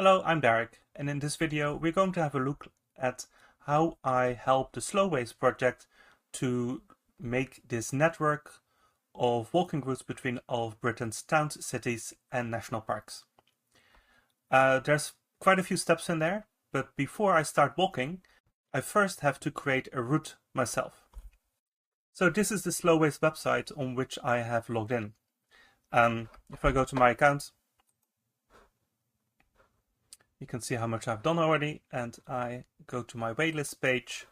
Hello, I'm Derek, and in this video we're going to have a look at how I help the Slowways project to make this network of walking routes between all of Britain's towns, cities and national parks. There's quite a few steps in there, but before I start walking, I first have to create a route myself. So this is the Slowways website on which I have logged in. If I go to my account, you can see how much I've done already, and I go to my waitlist page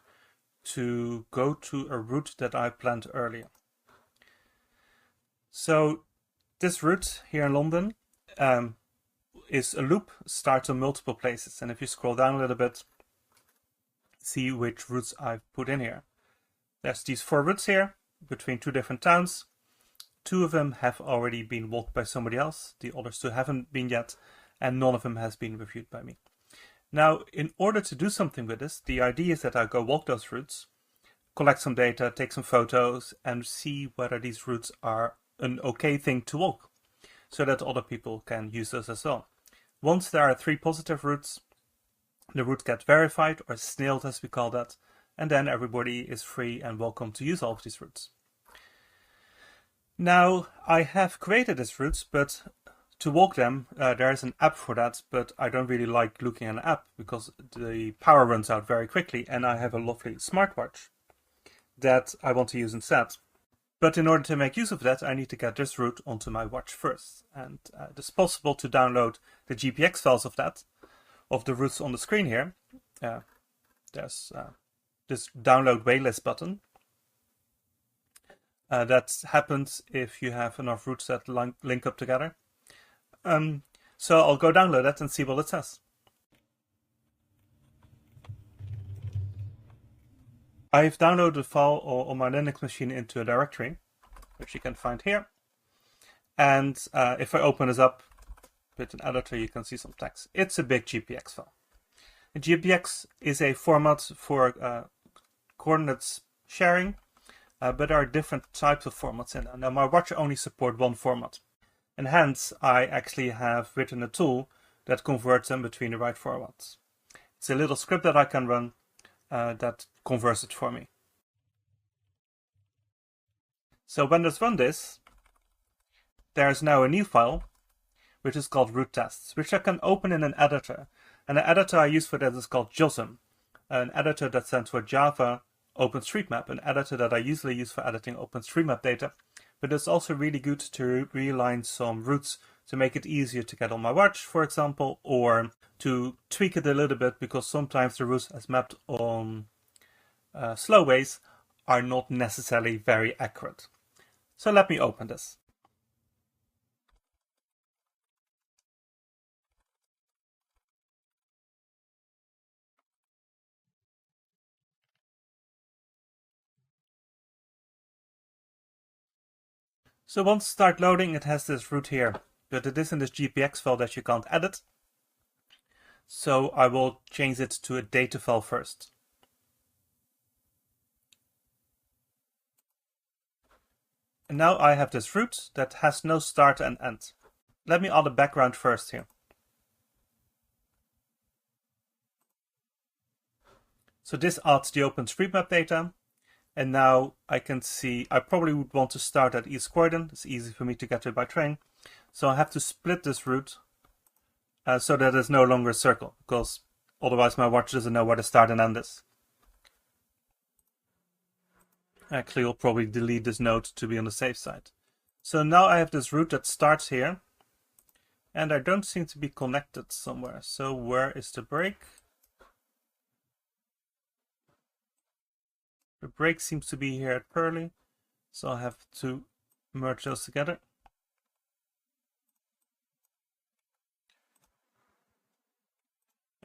to go to a route that I planned earlier. So this route here in London is a loop, starts on multiple places, and if you scroll down a little bit, see which routes I've put in here. There's these 4 routes here between 2 different towns. 2 of them have already been walked by somebody else, the others 2 haven't been yet, and none of them has been reviewed by me. Now, in order to do something with this, the idea is that I go walk those routes, collect some data, take some photos, and see whether these routes are an okay thing to walk, so that other people can use those as well. Once there are 3 positive routes, the route gets verified, or snailed as we call that, and then everybody is free and welcome to use all of these routes. Now, I have created these routes, but to walk them, there is an app for that, but I don't really like looking at an app because the power runs out very quickly, and I have a lovely smartwatch that I want to use instead. But in order to make use of that, I need to get this route onto my watch first, and it's possible to download the GPX files of that, of the routes on the screen here. There's this download waitlist button. That happens if you have enough routes that link up together. So I'll go download that and see what it says. I've downloaded the file on my Linux machine into a directory, which you can find here. And if I open this up with an editor, you can see some text. It's a big GPX file. A GPX is a format for coordinates sharing, but there are different types of formats in there. Now, my watch only supports one format. And hence, I actually have written a tool that converts them between the right formats. It's a little script that I can run that converts it for me. So when it's run this, there's now a new file, which is called route tests, which I can open in an editor. And the editor I use for that is called JOSM, an editor that stands for Java OpenStreetMap, an editor that I usually use for editing OpenStreetMap data. But it's also really good to realign some routes to make it easier to get on my watch, for example, or to tweak it a little bit because sometimes the routes as mapped on Slowways are not necessarily very accurate. So let me open this. So once it starts loading, it has this route here, but it is in this GPX file that you can't edit. So I will change it to a data file first. And now I have this route that has no start and end. Let me add a background first here. So this adds the OpenStreetMap data. And now I can see, I probably would want to start at East Croydon. It's easy for me to get to by train. So I have to split this route so that it's no longer a circle, because otherwise my watch doesn't know where the start and end is. Actually, I'll probably delete this node to be on the safe side. So now I have this route that starts here, and I don't seem to be connected somewhere. So where is the break? The break seems to be here at Purley, so I'll have to merge those together.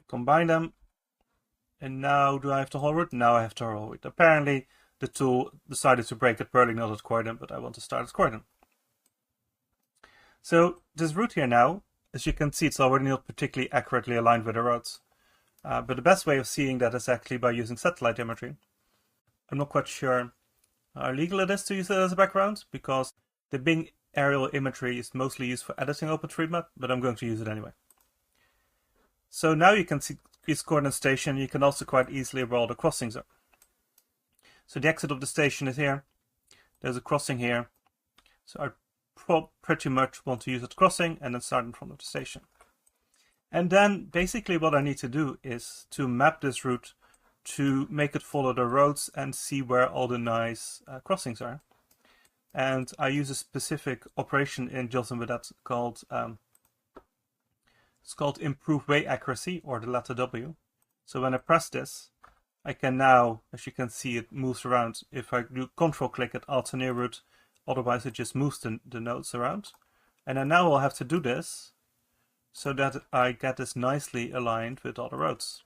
Combine them, and now do I have the whole route? Now I have the whole route. Apparently the tool decided to break at Purley, not at Croydon, but I want to start at Croydon. So this route here now, as you can see, it's already not particularly accurately aligned with the roads. But the best way of seeing that is actually by using satellite imagery. I'm not quite sure how legal it is to use it as a background, because the Bing aerial imagery is mostly used for editing OpenStreetMap, but I'm going to use it anyway. So now you can see East Croydon Station. You can also quite easily where all the crossings are. So the exit of the station is here. There's a crossing here. So I pretty much want to use that crossing and then start in front of the station. And then basically what I need to do is to map this route to make it follow the roads and see where all the nice crossings are. And I use a specific operation in JOSM with that called it's called Improve Way Accuracy, or the letter W. So when I press this, I can now, as you can see, it moves around. If I do control click, it adds a new route. Otherwise, it just moves the nodes around. And then now I'll have to do this so that I get this nicely aligned with all the roads.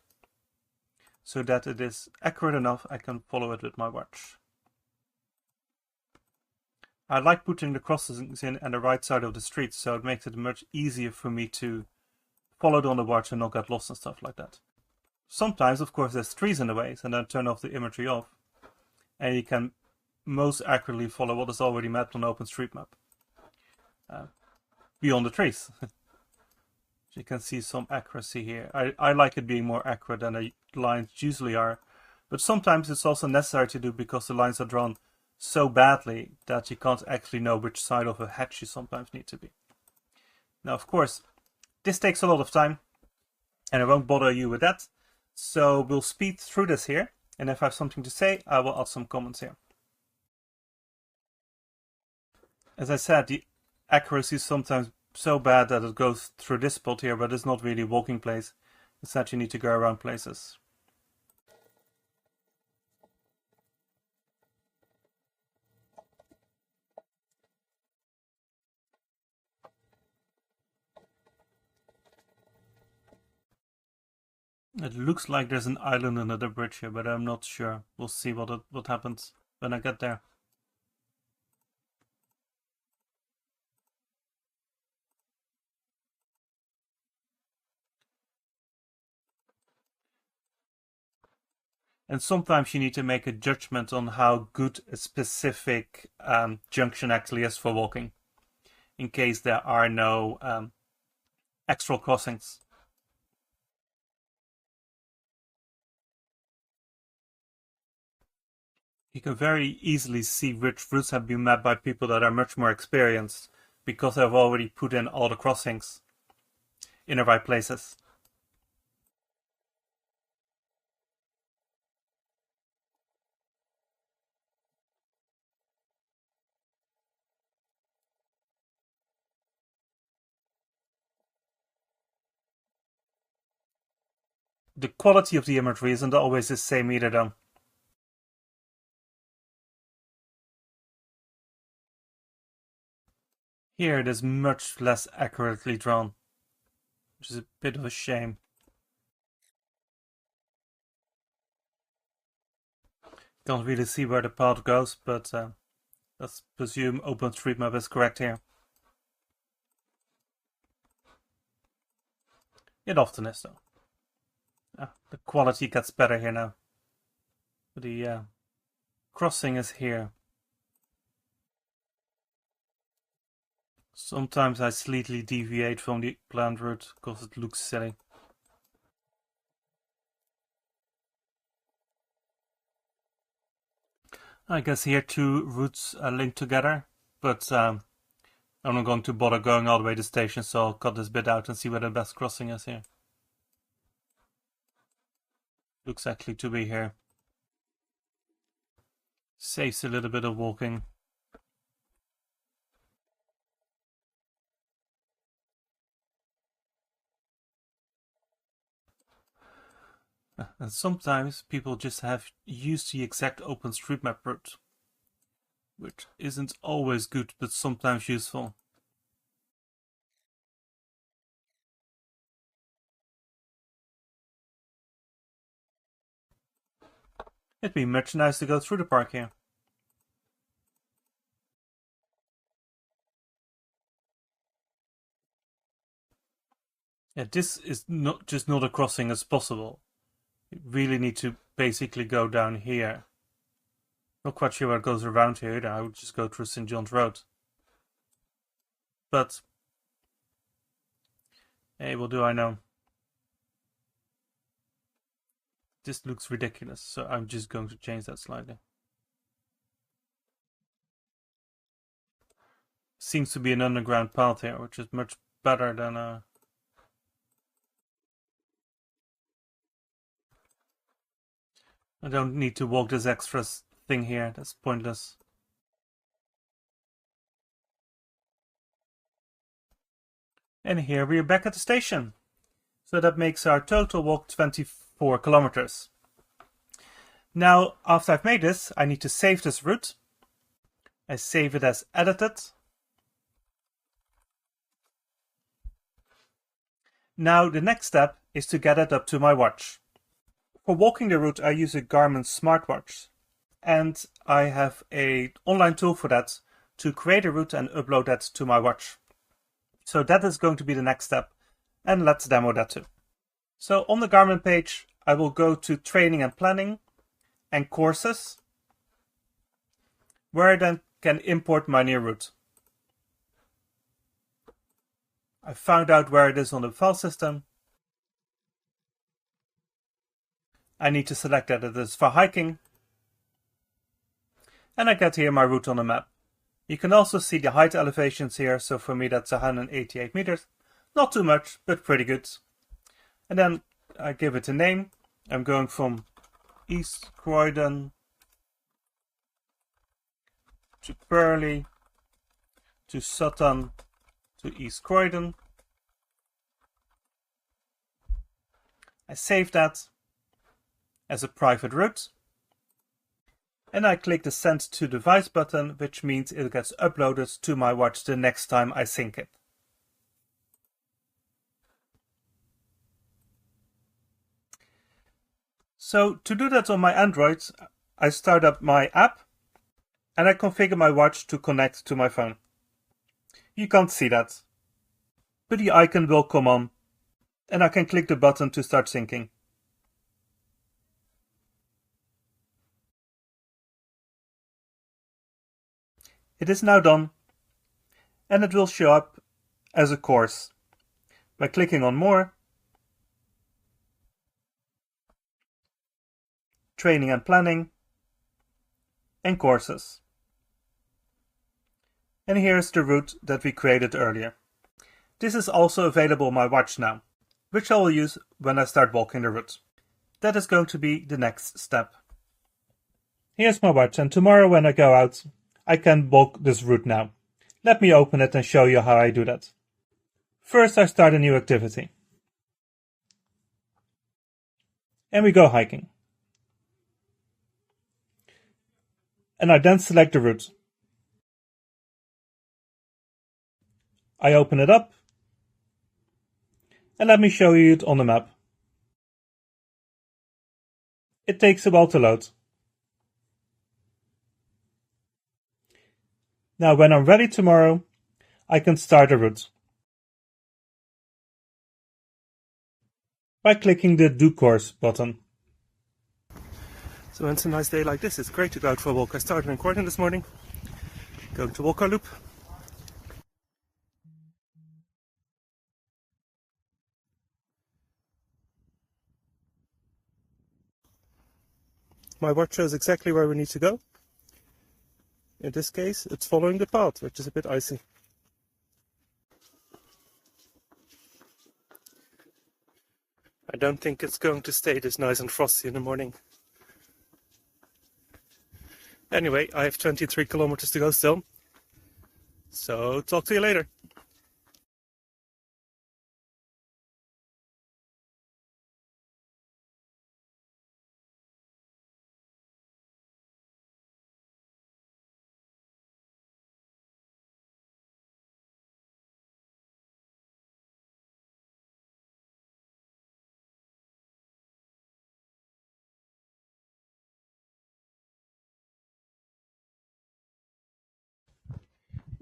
So that it is accurate enough, I can follow it with my watch. I like putting the crossings in on the right side of the street, so it makes it much easier for me to follow it on the watch and not get lost and stuff like that. Sometimes, of course, there's trees in the way, and then turn off the imagery off. And you can most accurately follow what is already mapped on OpenStreetMap. Beyond the trees. You can see some accuracy here. I like it being more accurate than the lines usually are. But sometimes it's also necessary to do because the lines are drawn so badly that you can't actually know which side of a hedge you sometimes need to be. Now, of course, this takes a lot of time, and I won't bother you with that. So we'll speed through this here, and if I have something to say, I will add some comments here. As I said, the accuracy is sometimes so bad that it goes through this spot here, but it's not really a walking place. It's that you need to go around places. It looks like there's an island under the bridge here, but I'm not sure. We'll see what happens when I get there. And sometimes you need to make a judgment on how good a specific junction actually is for walking, in case there are no extra crossings. You can very easily see which routes have been mapped by people that are much more experienced, because they've already put in all the crossings in the right places. The quality of the imagery isn't always the same either though. Here it is much less accurately drawn, which is a bit of a shame. Can't really see where the path goes, but let's presume OpenStreetMap is correct here. It often is though. The quality gets better here now. The crossing is here. Sometimes I slightly deviate from the planned route because it looks silly. I guess here two routes are linked together, but I'm not going to bother going all the way to the station, so I'll cut this bit out and see where the best crossing is here. Looks actually to be here. Saves a little bit of walking. And sometimes people just have used the exact OpenStreetMap route, which isn't always good, but sometimes useful. It'd be much nice to go through the park here. Yeah, this is not a crossing as possible. You really need to basically go down here. Not quite sure where it goes around here. I would just go through St. John's Road. But hey, what do I know? This looks ridiculous, so I'm just going to change that slightly. Seems to be an underground path here, which is much better than I don't need to walk this extra thing here, that's pointless. And here we are back at the station. So that makes our total walk 24 kilometers. Now, after I've made this, I need to save this route. I save it as edited. Now the next step is to get it up to my watch. For walking the route, I use a Garmin smartwatch. And I have an online tool for that to create a route and upload that to my watch. So that is going to be the next step. And let's demo that too. So on the Garmin page, I will go to Training and Planning and Courses, where I then can import my new route. I found out where it is on the file system. I need to select that it is for hiking. And I get here my route on the map. You can also see the height elevations here, so for me that's 188 meters. Not too much, but pretty good. And then I give it a name. I'm going from East Croydon to Purley to Sutton to East Croydon. I save that as a private route. And I click the Send to Device button, which means it gets uploaded to my watch the next time I sync it. So to do that on my Android, I start up my app and I configure my watch to connect to my phone. You can't see that, but the icon will come on and I can click the button to start syncing. It is now done and it will show up as a course by clicking on More, Training and Planning, and Courses. And here's the route that we created earlier. This is also available on my watch now, which I will use when I start walking the route. That is going to be the next step. Here's my watch, and tomorrow when I go out, I can walk this route now. Let me open it and show you how I do that. First I start a new activity. And we go hiking. And I then select the route. I open it up. And let me show you it on the map. It takes a while to load. Now when I'm ready tomorrow, I can start a route by clicking the Do Course button. So when it's a nice day like this, it's great to go out for a walk. I started in Croydon this morning, going to walk our loop. My watch shows exactly where we need to go. In this case, it's following the path, which is a bit icy. I don't think it's going to stay this nice and frosty in the morning. Anyway, I have 23 kilometers to go still. So, talk to you later.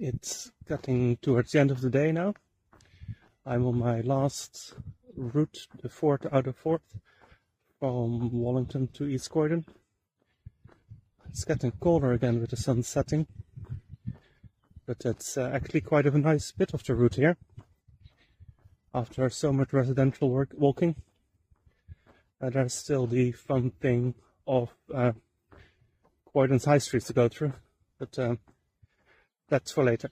It's getting towards the end of the day now. I'm on my last route, the 4th out of 4th, from Wallington to East Croydon. It's getting colder again with the sun setting, but it's actually quite a nice bit of the route here. After so much residential walking, There's still the fun thing of Croydon's high streets to go through, but that's for later.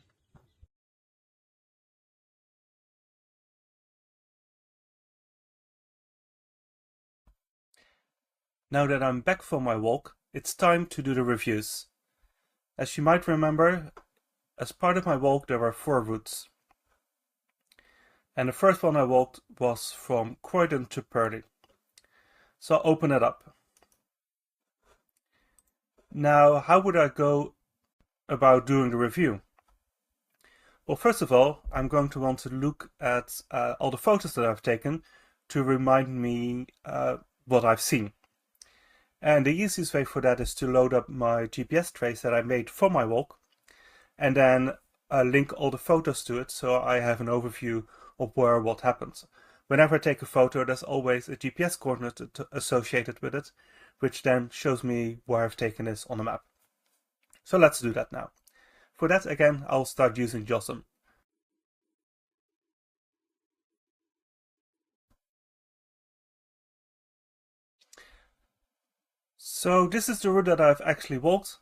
Now that I'm back from my walk, it's time to do the reviews. As you might remember, as part of my walk there were 4 routes. And the first one I walked was from Croydon to Purley. So I'll open it up. Now, how would I go about doing the review? Well, first of all, I'm going to want to look at all the photos that I've taken to remind me what I've seen. And the easiest way for that is to load up my GPS trace that I made for my walk and then link all the photos to it so I have an overview of where what happened. Whenever I take a photo, there's always a GPS coordinate associated with it, which then shows me where I've taken this on the map. So let's do that now. For that, again, I'll start using JOSM. So this is the route that I've actually walked.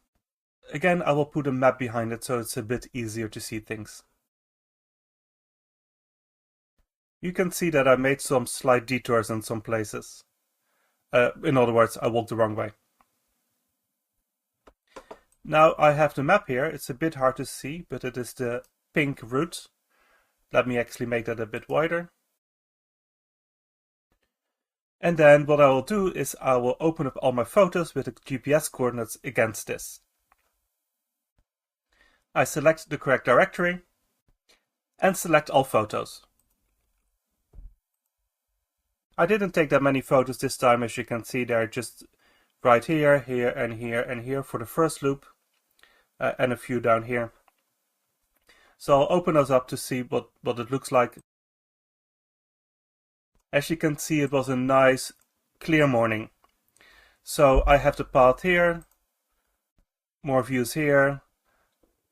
Again, I will put a map behind it so it's a bit easier to see things. You can see that I made some slight detours in some places. In other words, I walked the wrong way. Now I have the map here. It's a bit hard to see, but it is the pink route. Let me actually make that a bit wider. And then what I will do is I will open up all my photos with the GPS coordinates against this. I select the correct directory and select all photos. I didn't take that many photos this time, as you can see. They're just right here, here, and here, and here for the first loop, and a few down here. So I'll open those up to see what it looks like. As you can see, it was a nice, clear morning. So I have the path here, more views here,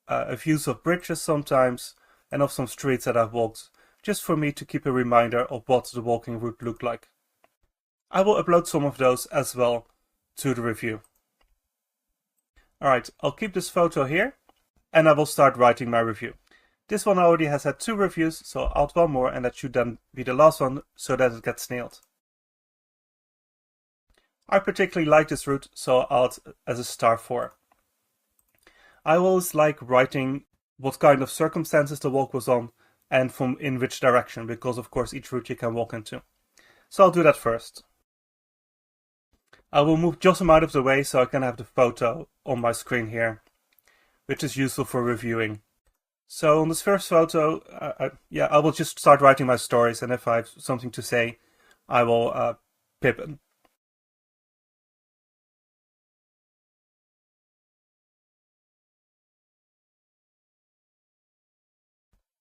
views of bridges sometimes, and of some streets that I've walked, just for me to keep a reminder of what the walking route looked like. I will upload some of those as well to the review. Alright, I'll keep this photo here, and I will start writing my review. This one already has had 2 reviews, so I'll add one more, and that should then be the last one, so that it gets nailed. I particularly like this route, so I'll add as a star 4. I always like writing what kind of circumstances the walk was on, and from in which direction, because of course each route you can walk into. So I'll do that first. I will move JOSM out of the way so I can have the photo on my screen here, which is useful for reviewing. So on this first photo, I will just start writing my stories, and if I have something to say, I will pip it.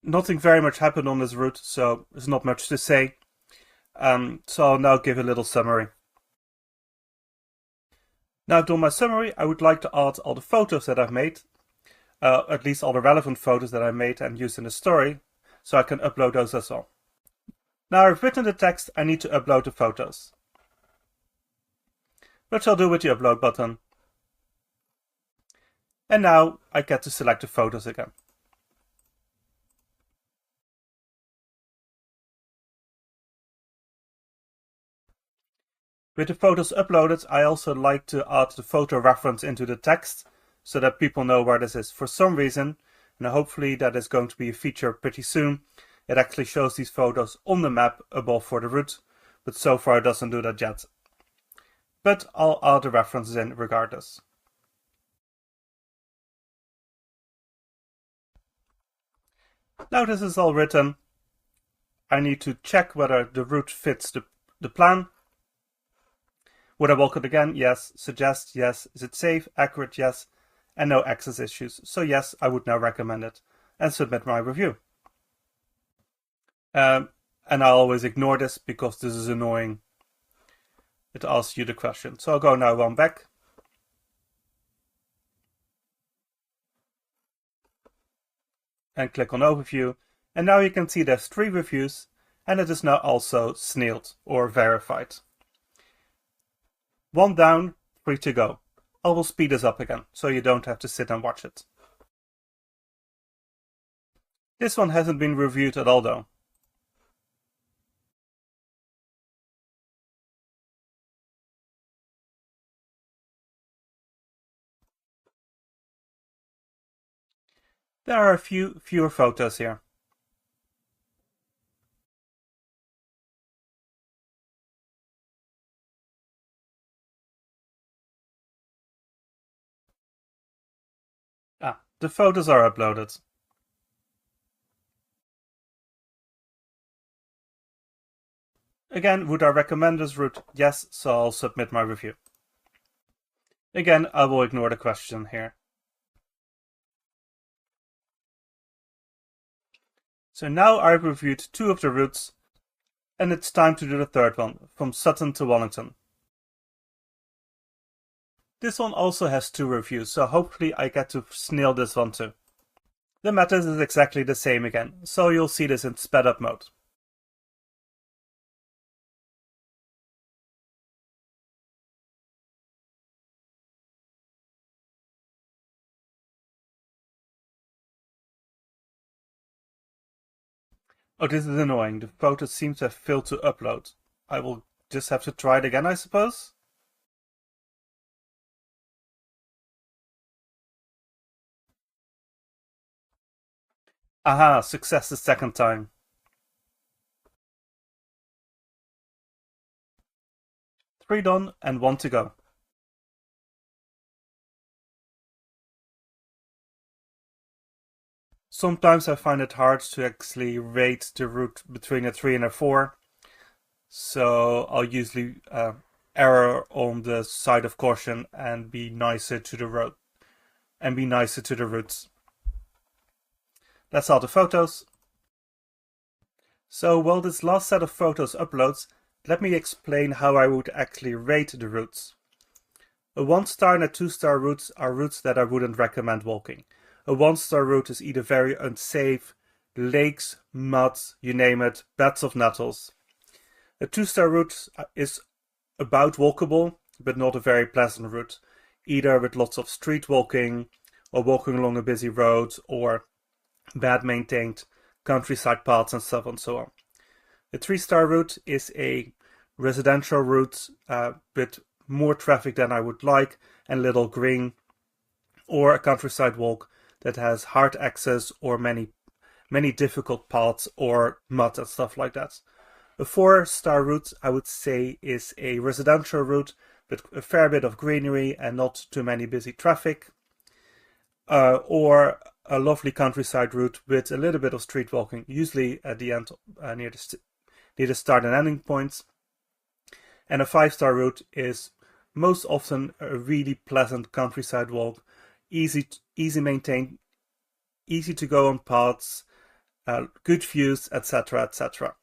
Nothing very much happened on this route, so there's not much to say. So I'll now give a little summary. Now I've done my summary, I would like to add all the photos that I've made, at least all the relevant photos that I made and used in the story, so I can upload those as well. Now I've written the text, I need to upload the photos, which I'll do with the upload button. And now I get to select the photos again. With the photos uploaded, I also like to add the photo reference into the text so that people know where this is. For some reason, and hopefully that is going to be a feature pretty soon, it actually shows these photos on the map above for the route, but so far it doesn't do that yet. But I'll add the references in regardless. Now this is all written, I need to check whether the route fits the plan. Would I walk it again? Yes. Suggest? Yes. Is it safe? Accurate? Yes. And no access issues. So yes, I would now recommend it and submit my review. And I always ignore this because this is annoying. It asks you the question. So I'll go now one back. And click on overview. And now you can see there's 3 reviews and it is now also snailed or verified. 1 down, 3 to go. I will speed this up again, so you don't have to sit and watch it. This one hasn't been reviewed at all though. There are fewer photos here. The photos are uploaded. Again, would I recommend this route? Yes, so I'll submit my review. Again, I will ignore the question here. So now I've reviewed 2 of the routes, and it's time to do the third one, from Sutton to Wallington. This one also has 2 reviews, so hopefully I get to nail this one too. The method is exactly the same again, so you'll see this in sped up mode. Oh, this is annoying. The photo seems to have failed to upload. I will just have to try it again, I suppose? Aha, success the second time. Three done and 1 to go. Sometimes I find it hard to actually rate the route between a 3 and a 4, so I'll usually err on the side of caution and be nicer to the road and be nicer to the routes. That's all the photos. So while this last set of photos uploads, let me explain how I would actually rate the routes. A 1-star and a 2-star routes are routes that I wouldn't recommend walking. A 1-star route is either very unsafe, lakes, mud, you name it, beds of nettles. A 2-star route is about walkable, but not a very pleasant route, either with lots of street walking, or walking along a busy road, or bad maintained countryside paths and so on and so on. A 3-star route is a residential route with more traffic than I would like and little green, or a countryside walk that has hard access or many difficult paths or mud and stuff like that. A 4-star route, I would say, is a residential route with a fair bit of greenery and not too many busy traffic, or a lovely countryside route with a little bit of street walking, usually at the end, near the start and ending points. And a 5-star route is most often a really pleasant countryside walk, easy maintained, easy to go on paths, good views, etc., etc.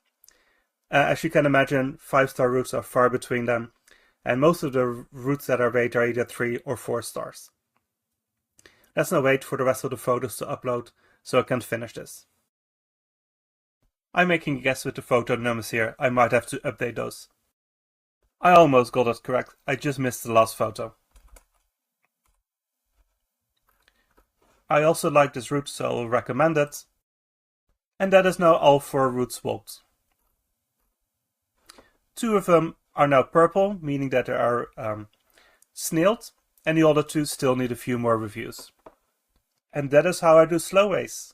As you can imagine, 5-star routes are far between them, and most of the routes that are rated are either 3 or 4 stars. Let's now wait for the rest of the photos to upload so I can finish this. I'm making a guess with the photo numbers here, I might have to update those. I almost got it correct, I just missed the last photo. I also like this route, so I'll recommend it. And that is now all 4 routes walked. 2 of them are now purple, meaning that they are snailed, and the other 2 still need a few more reviews. And that is how I do Slowways.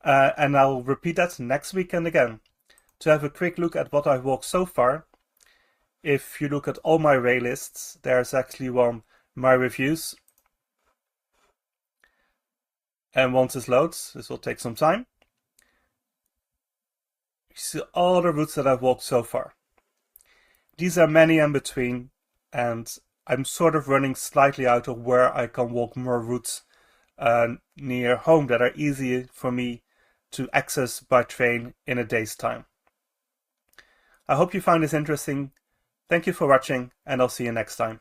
And I'll repeat that next weekend again. To have a quick look at what I've walked so far, if you look at all my way lists, there's actually one my reviews. And once this loads, this will take some time, you see all the routes that I've walked so far. These are many in between, and I'm sort of running slightly out of where I can walk more routes near home that are easy for me to access by train in a day's time. I hope you find this interesting. Thank you for watching, and I'll see you next time.